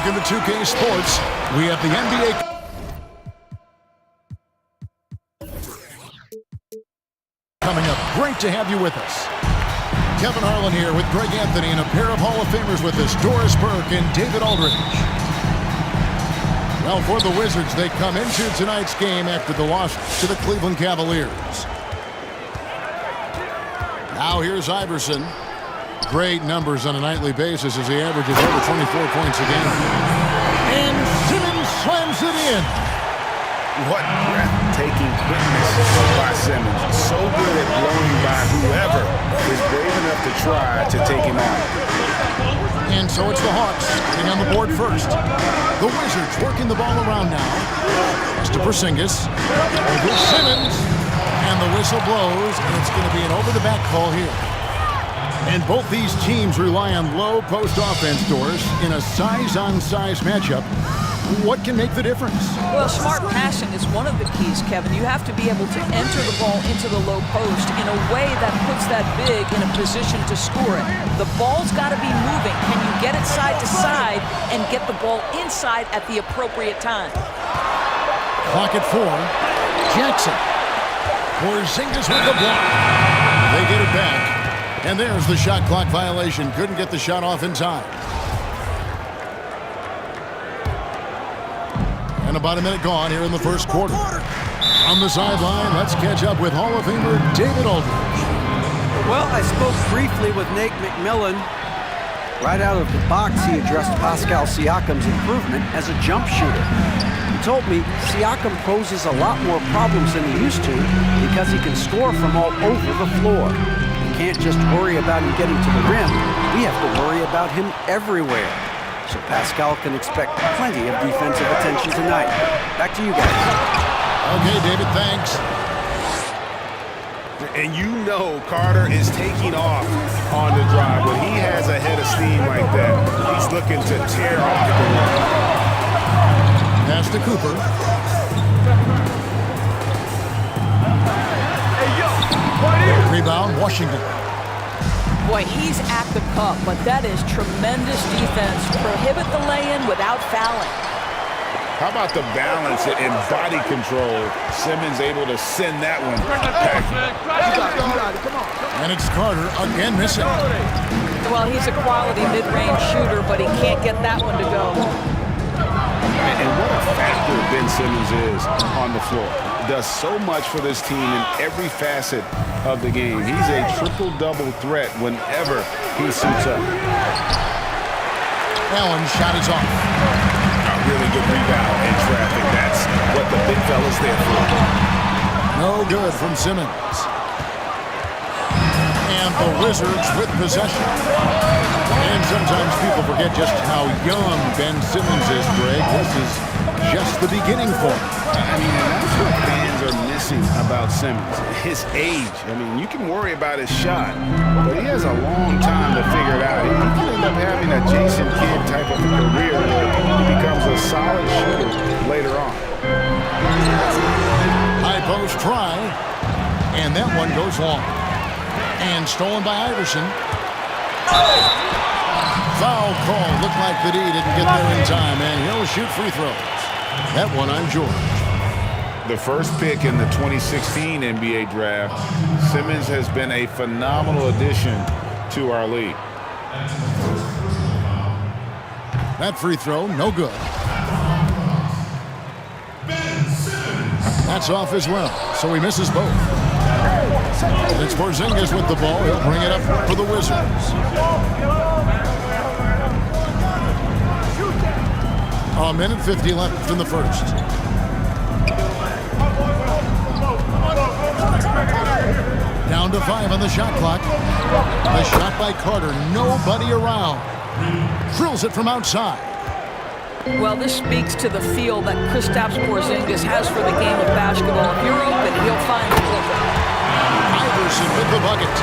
Welcome to 2K Sports. We have the NBA. Coming up, great to have you with us. Kevin Harlan here with Greg Anthony and a pair of Hall of Famers with us, Doris Burke and David Aldridge. Now for the Wizards, they come into tonight's game after the loss to the Cleveland Cavaliers. Now here's Iverson. Great numbers on a nightly basis as he averages over 24 points a game. And Simmons slams it in. What breathtaking quickness by Simmons. So good at blowing by whoever is brave enough to try to take him out. And so it's the Hawks getting on the board first. The Wizards working the ball around now. Pass to Porzingis. Over Simmons. And the whistle blows, and it's going to be an over-the-back call here. And both these teams rely on low post offense, Doris, in a size-on-size matchup. What can make the difference? Well, smart passing is one of the keys, Kevin. You have to be able to enter the ball into the low post in a way that puts that big in a position to score it. The ball's got to be moving. Can you get it side to side and get the ball inside at the appropriate time? Clock at 4. Jackson. Porzingis with the block. They get it back. And there's the shot clock violation. Couldn't get the shot off in time. And about a minute gone here in the first quarter. On the sideline, let's catch up with Hall of Famer David Aldridge. Well, I spoke briefly with Nate McMillan. Right out of the box, he addressed Pascal Siakam's improvement as a jump shooter. He told me Siakam poses a lot more problems than he used to because he can score from all over the floor. We can't just worry about him getting to the rim. We have to worry about him everywhere. So Pascal can expect plenty of defensive attention tonight. Back to you guys. Okay, David, thanks. And you know Carter is taking off on the drive. When he has a head of steam like that, he's looking to tear off the run. Pass to Cooper. Rebound, Washington. Boy, he's at the cup, but that is tremendous defense. Prohibit the lay-in without fouling. How about the balance and body control? Simmons able to send that one back. And it's Carter again missing. Well, he's a quality mid-range shooter, but he can't get that one to go. And what a factor Ben Simmons is on the floor. Does so much for this team in every facet of the game. He's a triple-double threat whenever he suits up. Allen's shot is off. A really good rebound in traffic. That's what the big fella's there for. No good from Simmons. And the Wizards with possession. And sometimes people forget just how young Ben Simmons is, Greg. This is just the beginning for him. I mean, and that's what fans are missing about Simmons. His age. I mean, you can worry about his shot, but he has a long time to figure it out. He can end up having a Jason Kidd type of career where he becomes a solid shooter later on. High post try, and that one goes long. And stolen by Iverson. Foul call. Looked like the D didn't get there in time, and he'll shoot free throws. That one on George. The first pick in the 2016 NBA draft, Simmons has been a phenomenal addition to our league. That free throw, no good. That's off as well, so he misses both. It's Porzingis with the ball. He'll bring it up for the Wizards. A minute 50 left in the first. Down to 5 on the shot clock. The shot by Carter. Nobody around. Drills it from outside. Well, this speaks to the feel that Kristaps Porzingis has for the game of basketball. If you're open, he'll find you. Iverson with the bucket.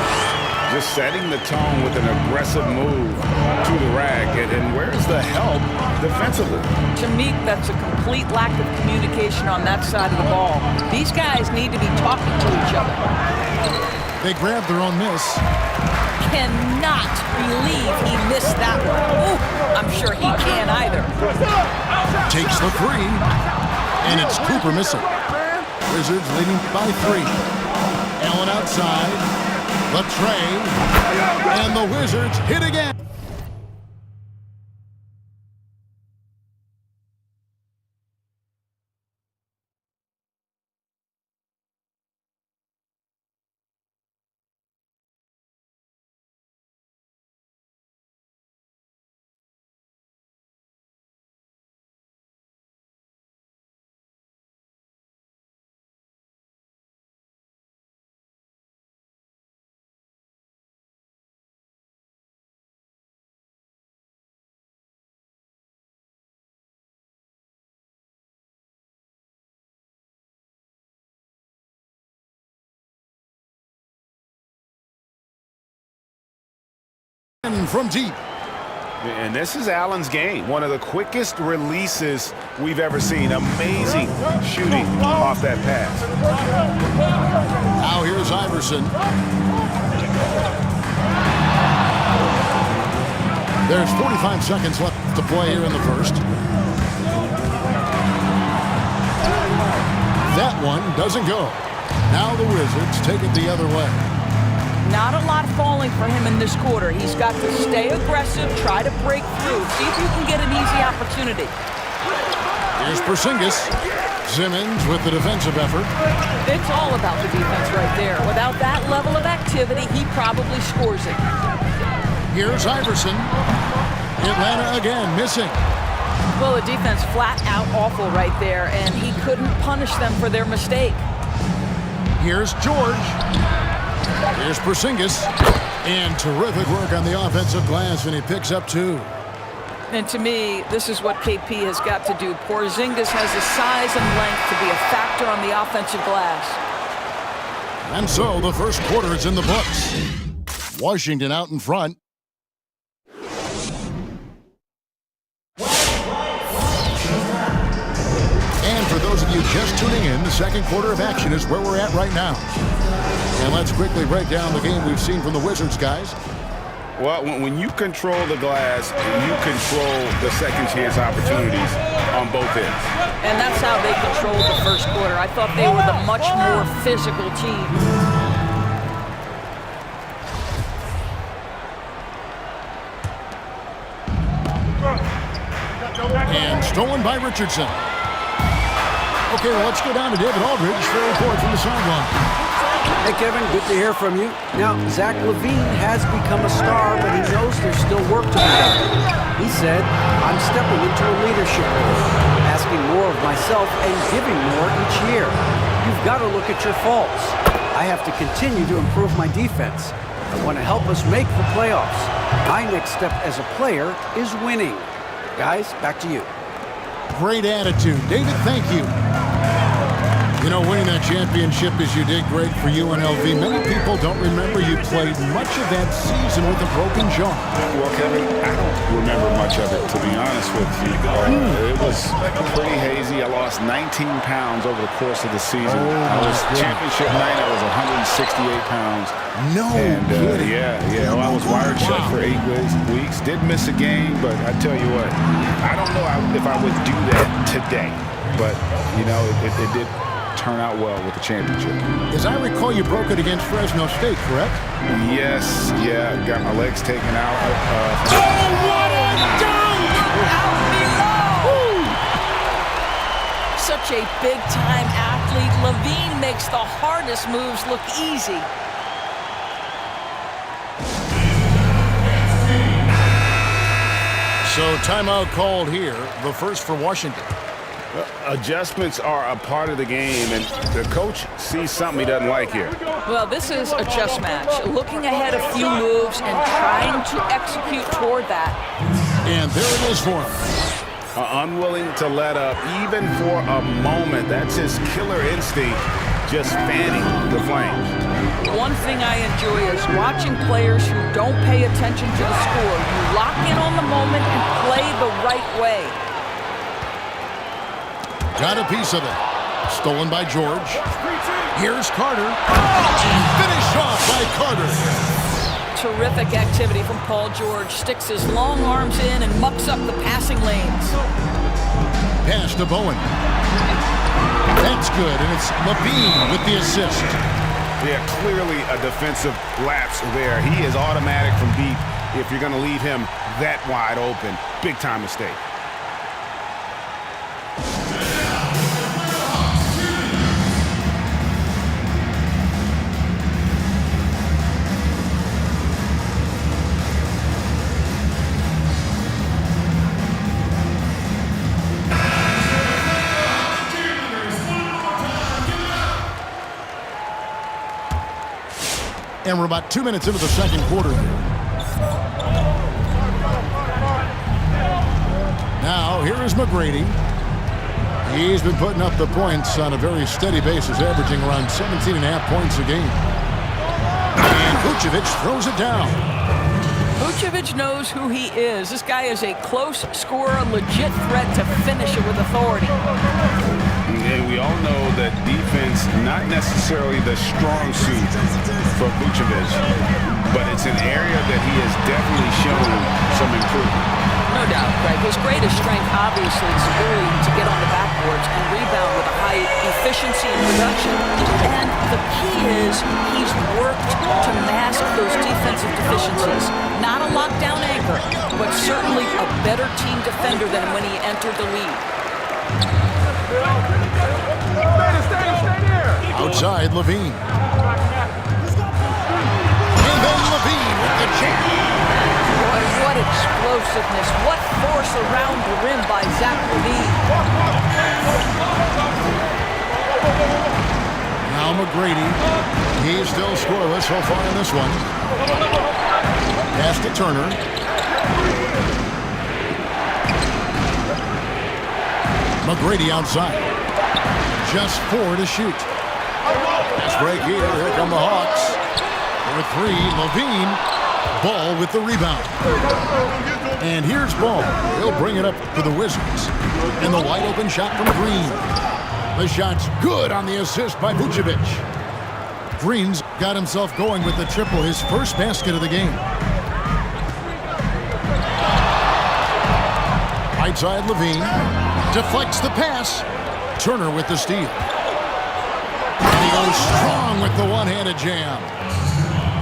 Just setting the tone with an aggressive move to the rack. And where's the help defensively? To me, that's a complete lack of communication on that side of the ball. These guys need to be talking to each other. They grabbed their own miss. Cannot believe he missed that one. Ooh, I'm sure he can't either. Takes the three, and it's Cooper missing. Wizards leading by 3. Allen outside, the tray, and the Wizards hit again. From deep. And this is Allen's game. One of the quickest releases we've ever seen. Amazing shooting off that pass. Now here's Iverson. There's 45 seconds left to play here in the first. That one doesn't go. Now the Wizards take it the other way. Not a lot falling for him in this quarter. He's got to stay aggressive, try to break through, see if you can get an easy opportunity. Here's Porzingis. Simmons with the defensive effort. It's all about the defense right there. Without that level of activity, he probably scores it. Here's Iverson. Atlanta again missing. Well, the defense flat out awful right there, and he couldn't punish them for their mistake. Here's George. Here's Porzingis. And terrific work on the offensive glass, and he picks up 2. And to me, this is what KP has got to do. Porzingis has the size and length to be a factor on the offensive glass. And so the first quarter is in the books. Washington out in front. And for those of you just tuning in, the second quarter of action is where we're at right now. And let's quickly break down the game we've seen from the Wizards, guys. Well, when you control the glass, you control the second chance opportunities on both ends. And that's how they controlled the first quarter. I thought they were the much more physical team. And stolen by Richardson. Okay, well, let's go down to David Aldridge for a report from the sideline. Hey, Kevin, good to hear from you. Now, Zach LaVine has become a star, but he knows there's still work to be done. He said, I'm stepping into a leadership role, asking more of myself and giving more each year. You've got to look at your faults. I have to continue to improve my defense. I want to help us make the playoffs. My next step as a player is winning. Guys, back to you. Great attitude. David, thank you. You know, winning that championship as you did, great for UNLV. Many people don't remember you played much of that season with a broken jaw. Well, Kevin, I don't remember much of it, to be honest with you. It was pretty hazy. I lost 19 pounds over the course of the season. Championship night, I was 168 pounds. No kidding. Yeah. Well, I was wired shut for 8 weeks. Did miss a game, but I tell you what, I don't know if I would do that today. But, you know, it did turn out well with the championship. As I recall, you broke it against Fresno State, correct? Yes, got my legs taken out. What a dunk! Out below! Such a big-time athlete. LaVine makes the hardest moves look easy. So timeout called here, the first for Washington. Adjustments are a part of the game, and the coach sees something he doesn't like here. Well, this is a chess match. Looking ahead a few moves and trying to execute toward that. And there it is for him. Unwilling to let up, even for a moment. That's his killer instinct, just fanning the flames. One thing I enjoy is watching players who don't pay attention to the score. You lock in on the moment and play the right way. Got a piece of it. Stolen by George. Here's Carter. Finished off by Carter. Terrific activity from Paul George. Sticks his long arms in and mucks up the passing lanes. Pass to Bowen. That's good, and it's Levine with the assist. Yeah, clearly a defensive lapse there. He is automatic from deep if you're going to leave him that wide open. Big time mistake. And we're about 2 minutes into the second quarter. Now, here is McGrady. He's been putting up the points on a very steady basis, averaging around 17.5 points a game. And Vucevic throws it down. Vucevic knows who he is. This guy is a close scorer, legit threat to finish it with authority. And we all know that defense, not necessarily the strong suit for Vucevic, but it's an area that he has definitely shown some improvement. No doubt, Greg. His greatest strength, obviously, is his ability to get on the backboards and rebound with a high efficiency and production. And the key is he's worked to mask those defensive deficiencies. Not a lockdown anchor, but certainly a better team defender than when he entered the league. Outside, Levine. And then Levine with the jam. Boy, what explosiveness. What force around the rim by Zach Levine. Now McGrady. He's still scoreless so far in this one. Pass to Turner. McGrady outside. Just 4 to shoot. Pass break here. Here come the Hawks. For 3, Levine. Ball with the rebound. And here's Ball. He'll bring it up to the Wizards. And the wide open shot from Green. The shot's good on the assist by Vucevic. Green's got himself going with the triple, his first basket of the game. Right side, Levine. Deflects the pass. Turner with the steal. And he goes strong with the one-handed jam.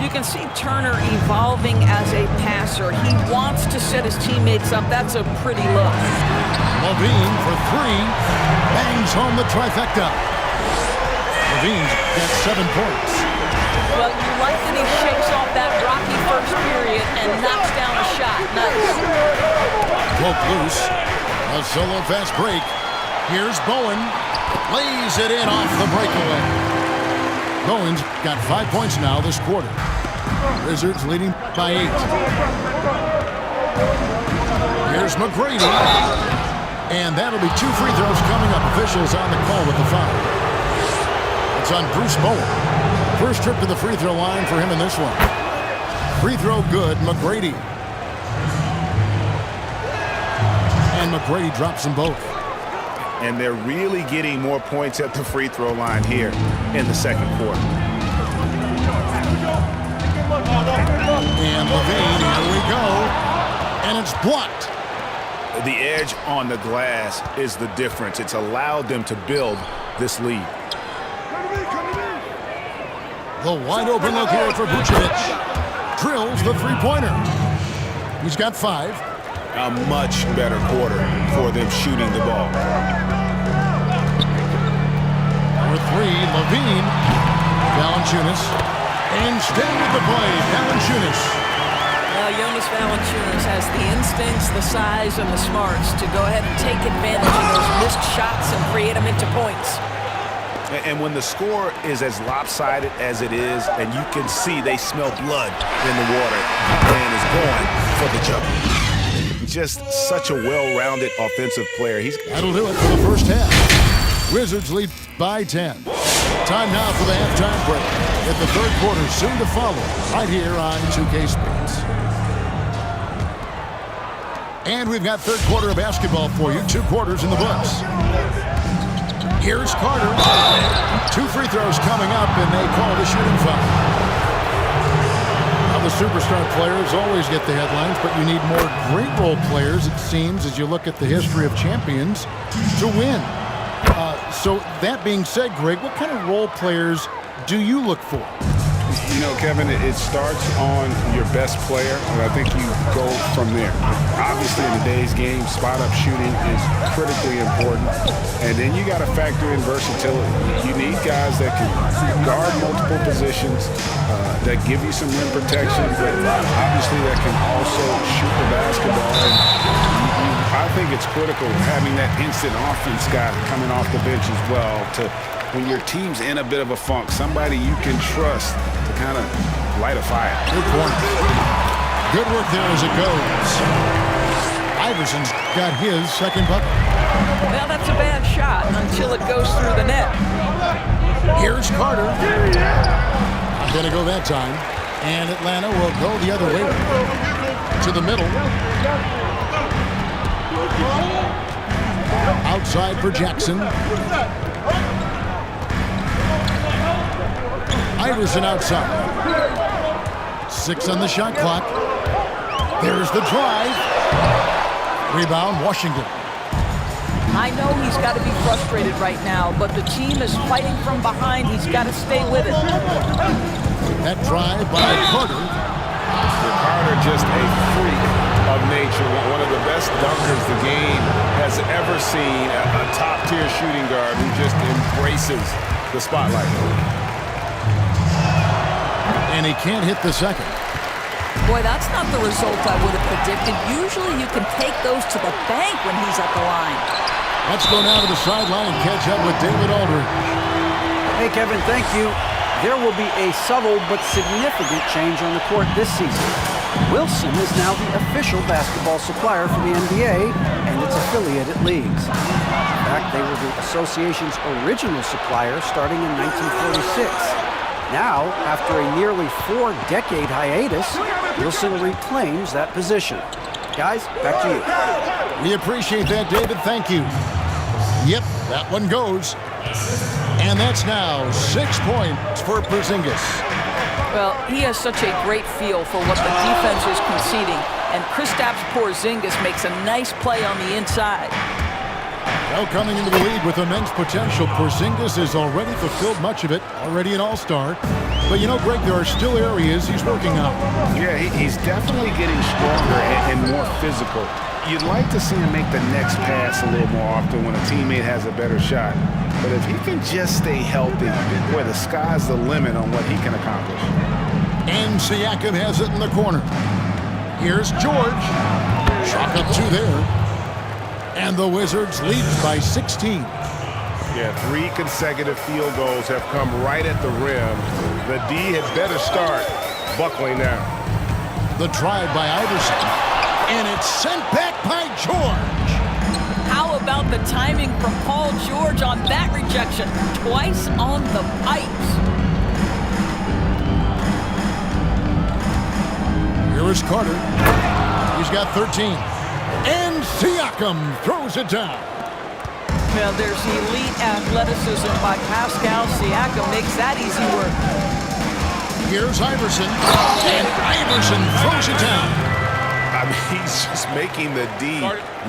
You can see Turner evolving as a passer. He wants to set his teammates up. That's a pretty look. Levine for 3. Bangs home the trifecta. Levine's got 7 points. Well, you like that he shakes off that rocky first period and knocks down a shot. Nice. Poke loose. A solo fast break. Here's Bowen. Lays it in off the breakaway. Bowen's got 5 points now this quarter. Wizards leading by 8. Here's McGrady. And that'll be 2 free throws coming up. Officials on the call with the foul. It's on Bruce Bowen. First trip to the free throw line for him in this one. Free throw good, McGrady. And McGrady drops them both. And they're really getting more points at the free throw line here in the second quarter. And Levine, here we go. And it's blocked. The edge on the glass is the difference. It's allowed them to build this lead. The wide open look here for Vucevic. Drills the three-pointer. He's got 5. A much better quarter for them shooting the ball. For 3, Levine. Valanciunas. And staying with the play, Valanciunas. Well, Jonas Valanciunas has the instincts, the size, and the smarts to go ahead and take advantage of those missed shots and create them into points. And when the score is as lopsided as it is, and you can see they smell blood in the water, man is going for the jump. Just such a well-rounded offensive player. That'll do it for the first half. Wizards lead by 10. Time now for the halftime break. With the third quarter soon to follow, right here on 2K Sports. And we've got third quarter of basketball for you. 2 quarters in the books. Here's Carter. 2 free throws coming up, and they call the shooting foul. Now, the superstar players always get the headlines, but you need more great role players, it seems, as you look at the history of champions, to win. So that being said, Greg, what kind of role players do you look for? You know, Kevin, it starts on your best player, and I think you go from there. Obviously, in today's game, spot-up shooting is critically important, and then you got to factor in versatility. You need guys that can guard multiple positions, that give you some rim protection, but obviously that can also shoot the basketball. And I think it's critical having that instant offense guy coming off the bench as well to, when your team's in a bit of a funk, somebody you can trust to kind of light a fire. Good point. Good work there as it goes. Iverson's got his second bucket. Well, that's a bad shot until it goes through the net. Here's Carter. Not going to go that time. And Atlanta will go the other way to the middle. Outside for Jackson. Iverson outside. 6 on the shot clock. There's the drive. Rebound, Washington. I know he's got to be frustrated right now, but the team is fighting from behind. He's got to stay with it. That drive by Carter. Carter, just a freak of nature. One of the best dunkers the game has ever seen. A top-tier shooting guard who just embraces the spotlight. And he can't hit the second. Boy, that's not the result I would have predicted. Usually you can take those to the bank when he's at the line. Let's go now to the sideline and catch up with David Aldridge. Hey, Kevin, thank you. There will be a subtle but significant change on the court this season. Wilson is now the official basketball supplier for the NBA and its affiliated leagues. In fact, they were the association's original supplier starting in 1946. Now, after a nearly 4-decade hiatus, Wilson reclaims that position. Guys, back to you. We appreciate that, David. Thank you. Yep, that one goes. And that's now 6 points for Porzingis. Well, he has such a great feel for what the defense is conceding, and Kristaps Porzingis makes a nice play on the inside. Well, coming into the league with immense potential, Porzingis has already fulfilled much of it, already an all-star. But you know, Greg, there are still areas he's working on. Yeah, he's definitely getting stronger and more physical. You'd like to see him make the next pass a little more often when a teammate has a better shot. But if he can just stay healthy, boy, the sky's the limit on what he can accomplish. And Siakam has it in the corner. Here's George. Chalk up 2 there. And the Wizards lead by 16. Yeah, 3 consecutive field goals have come right at the rim. The D had better start buckling now. The drive by Iverson. And it's sent back by George. How about the timing from Paul George on that rejection? Twice on the pipes. Here is Carter. He's got 13. And Siakam throws it down. Well, there's elite athleticism by Pascal Siakam. Makes that easy work. Here's Iverson. And Iverson throws it down. I mean, he's just making the D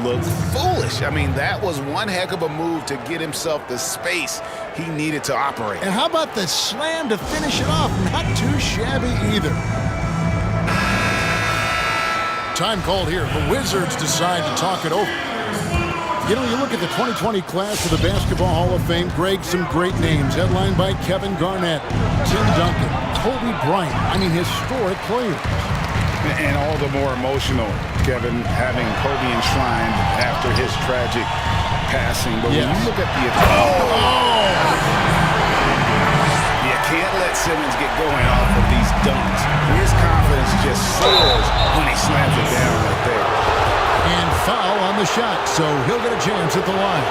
look foolish. I mean, that was one heck of a move to get himself the space he needed to operate. And how about the slam to finish it off? Not too shabby either. Time called here. The Wizards decide to talk it over. You know, you look at the 2020 class of the Basketball Hall of Fame, Greg, some great names, headlined by Kevin Garnett, Tim Duncan, Kobe Bryant. I mean, historic players. And all the more emotional, Kevin, having Kobe enshrined after his tragic passing. But when you look at the you can't let Simmons get going off of these dunks. His confidence just soars when he slams it down right there. And foul on the shot, so he'll get a chance at the line.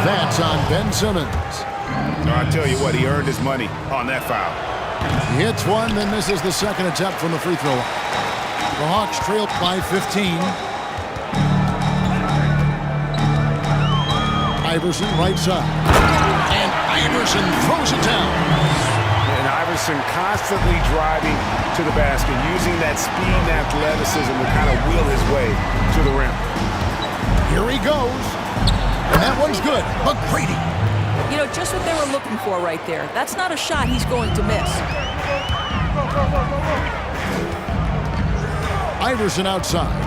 That's on Ben Simmons. No, I tell you what, he earned his money on that foul. He hits one, then misses the second attempt from the free throw line. The Hawks trail by 15. Iverson right side. And Iverson throws it down. And Iverson constantly driving to the basket, using that speed and athleticism to kind of wheel his way to the rim. Here he goes. And that one's good. McGrady. You know, just what they were looking for right there. That's not a shot he's going to miss. Iverson outside.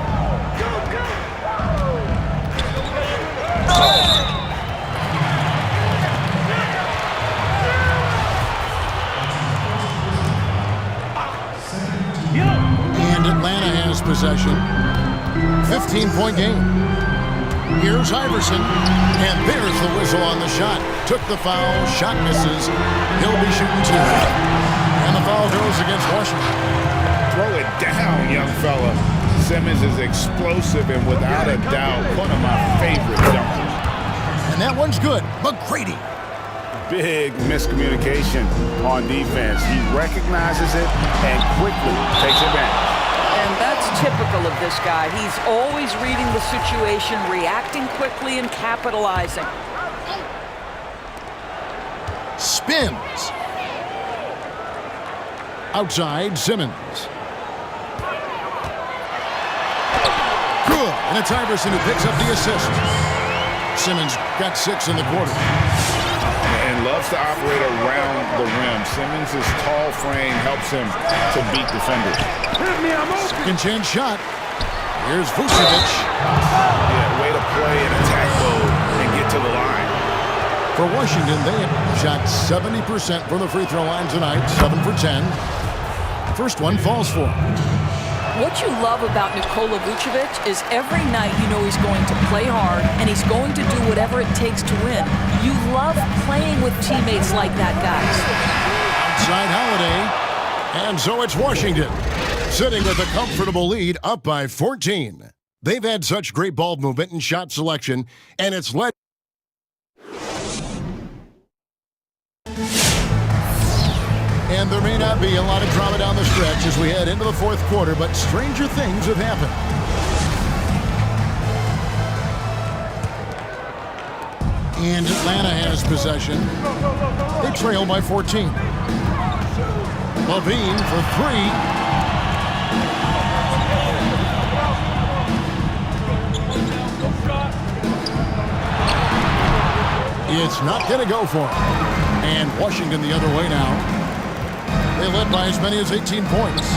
And Atlanta has possession. 15-point game. Here's Iverson. And there's the whistle on the shot. Took the foul. Shot misses. He'll be shooting two. And the foul goes against Washington. Throw it down, young fella. Simmons is explosive and without a doubt one of my favorite dunkers. And that one's good. McGrady. Big miscommunication on defense. He recognizes it and quickly takes advantage. And that's typical of this guy. He's always reading the situation, reacting quickly, and capitalizing. Spins. Outside, Simmons. Good. And it's Iverson who picks up the assist. Simmons got 6 in the quarter. And loves to operate around the rim. Simmons' tall frame helps him to beat defenders. Second chance shot. Here's Vucevic. Yeah, way to play in attack mode and get to the line. For Washington, they have shot 70% from the free throw line tonight, 7 for 10. First one falls for him. What you love about Nikola Vucevic is every night you know he's going to play hard and he's going to do whatever it takes to win. You love playing with teammates like that, guys. Outside Holiday. And so it's Washington, sitting with a comfortable lead, up by 14. They've had such great ball movement and shot selection, and it's led. And there may not be a lot of drama down the stretch as we head into the fourth quarter, but stranger things have happened. And Atlanta has possession. They trail by 14. Levine for 3. It's not going to go for him. And Washington the other way now. They led by as many as 18 points.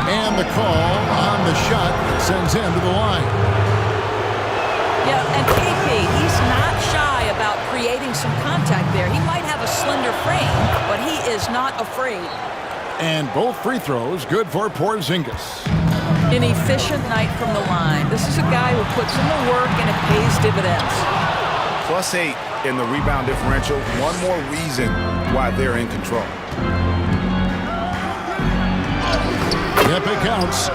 And the call on the shot sends him to the line. Yeah, and KP, he's not shy about creating some contact there. He might have a slender frame, but he is not afraid. And both free throws good for Porzingis. An efficient night from the line. This is a guy who puts in the work and it pays dividends. +8 in the rebound differential. One more reason why they're in control. Yep, it counts.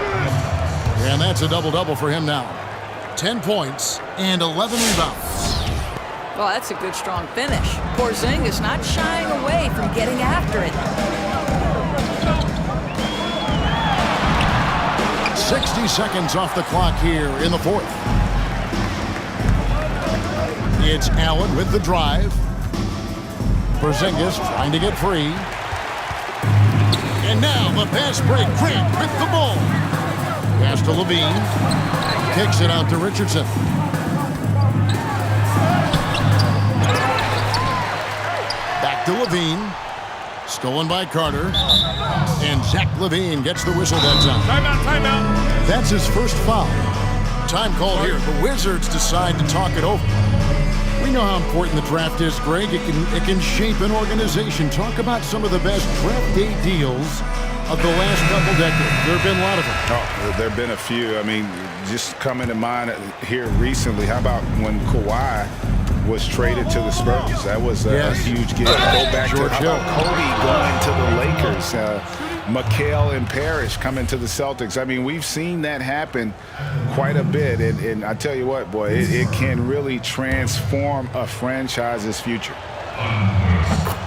And that's a double-double for him now. 10 points and 11 rebounds. Well, that's a good, strong finish. Porzingis not shying away from getting after it. 60 seconds off the clock here in the fourth. It's Allen with the drive. Porzingis trying to get free. And now the pass break. Grant with the ball. Pass to Levine. Kicks it out to Richardson. Back to Levine. Stolen by Carter. And Zach Levine gets the whistle that time. Timeout, timeout. That's his first foul. Time called here. The Wizards decide to talk it over. We know how important the draft is, Greg. It can shape an organization. Talk about some of the best draft day deals of the last couple decades. There have been a lot of them. Oh, there have been a few. I mean, just coming to mind here recently, how about when Kawhi was traded to the Spurs? That was a huge get. Go back George to how about Kobe going to the Lakers. Mikal and Parrish coming to the Celtics. I mean, we've seen that happen quite a bit. And I tell you what, boy, it can really transform a franchise's future.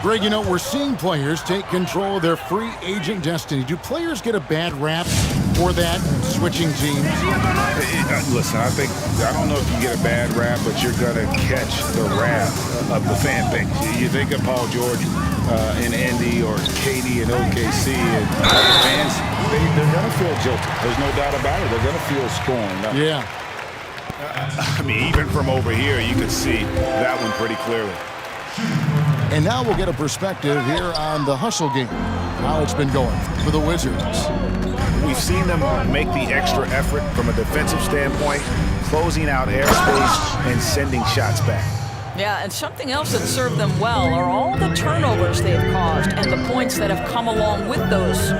Greg, you know, we're seeing players take control of their free agent destiny. Do players get a bad rap for that, switching teams? Listen, I don't know if you get a bad rap, but you're going to catch the wrath of the fan base. You think of Paul George in Indy or KD in OKC, and fans, they're going to feel jilted. There's no doubt about it. They're going to feel scorned. Yeah. I mean, even from over here, you can see that one pretty clearly. And now we'll get a perspective here on the hustle game, how it's been going for the Wizards. We've seen them make the extra effort from a defensive standpoint, closing out airspace and sending shots back. Yeah, and something else that served them well are all the turnovers they've caused and the points that have come along with those.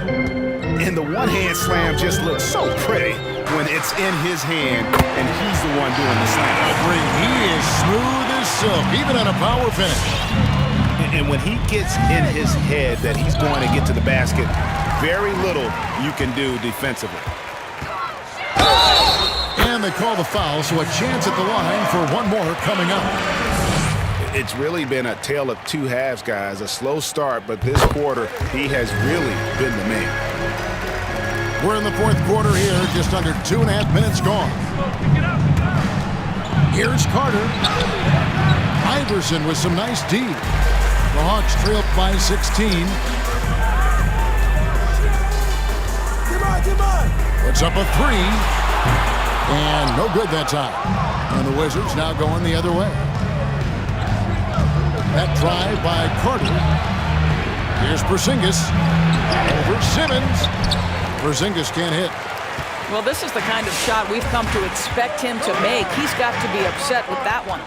And the one-hand slam just looks so pretty when it's in his hand and he's the one doing the slam. He is smooth as silk, even on a power finish. And when he gets in his head that he's going to get to the basket, very little you can do defensively. And they call the foul, so a chance at the line for one more coming up. It's really been a tale of two halves, guys. A slow start, but this quarter, he has really been the man. We're in the fourth quarter here, just under 2.5 minutes gone. Here's Carter. Iverson with some nice D. The Hawks trail by 16. Puts up a three. And no good that time. And the Wizards now going the other way. That drive by Carter. Here's Porzingis. Over Simmons. Porzingis can't hit. Well, this is the kind of shot we've come to expect him to make. He's got to be upset with that one.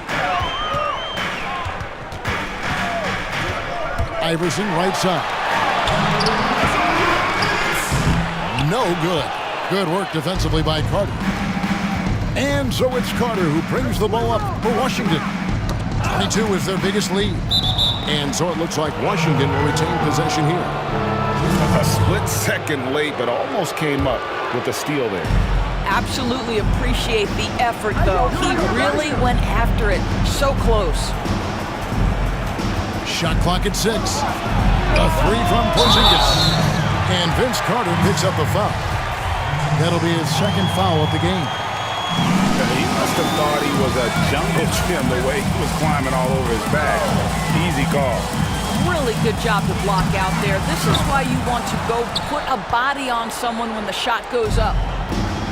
Iverson right side. No good. Good work defensively by Carter. And so it's Carter who brings the ball up for Washington. 22 is their biggest lead. And so it looks like Washington will retain possession here. A split second late, but almost came up with the steal there. Absolutely appreciate the effort, though. He really went after it. So close. Shot clock at 6. A three from Porzingis. And Vince Carter picks up the foul. That'll be his second foul of the game. He must have thought he was a jungle gym the way he was climbing all over his back. Easy call. Really good job to block out there. This is why you want to go put a body on someone when the shot goes up.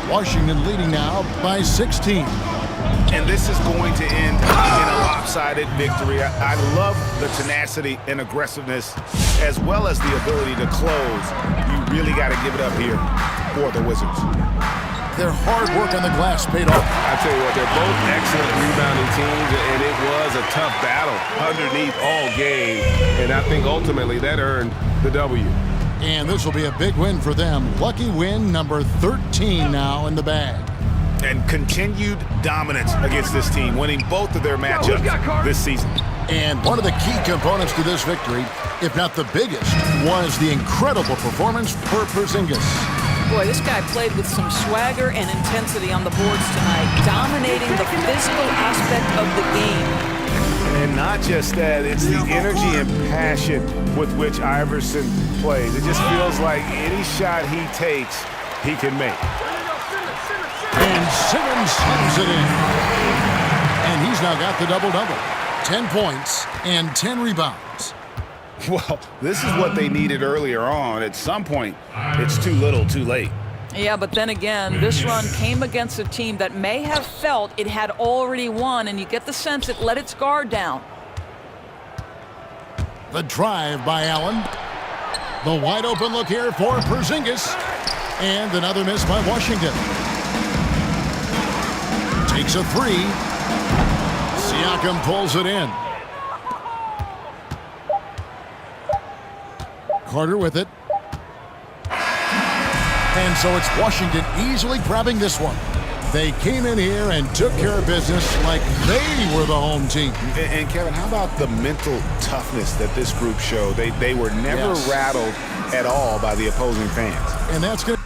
Washington leading now by 16. And this is going to end in a lopsided victory. I love the tenacity and aggressiveness as well as the ability to close. You really got to give it up here for the Wizards. Their hard work on the glass paid off. I tell you what, they're both excellent rebounding teams, and it was a tough battle underneath all game. And I think ultimately that earned the W. And this will be a big win for them. Lucky win number 13 now in the bag. And continued dominance against this team, winning both of their matchups this season. And one of the key components to this victory, if not the biggest, was the incredible performance for Porzingis. Boy, this guy played with some swagger and intensity on the boards tonight, dominating the physical aspect of the game. And not just that, it's the energy and passion with which Iverson plays. It just feels like any shot he takes, he can make. And Simmons slams it in. And he's now got the double-double. 10 points and 10 rebounds. Well, this is what they needed earlier on. At some point, it's too little, too late. Yeah, but then again, this run came against a team that may have felt it had already won, and you get the sense it let its guard down. The drive by Allen. The wide open look here for Porzingis. And another miss by Washington. Takes a three. Siakam pulls it in. Carter with it. And so it's Washington easily grabbing this one. They came in here and took care of business like they were the home team. And Kevin, how about the mental toughness that this group showed? They were never rattled at all by the opposing fans. And that's going to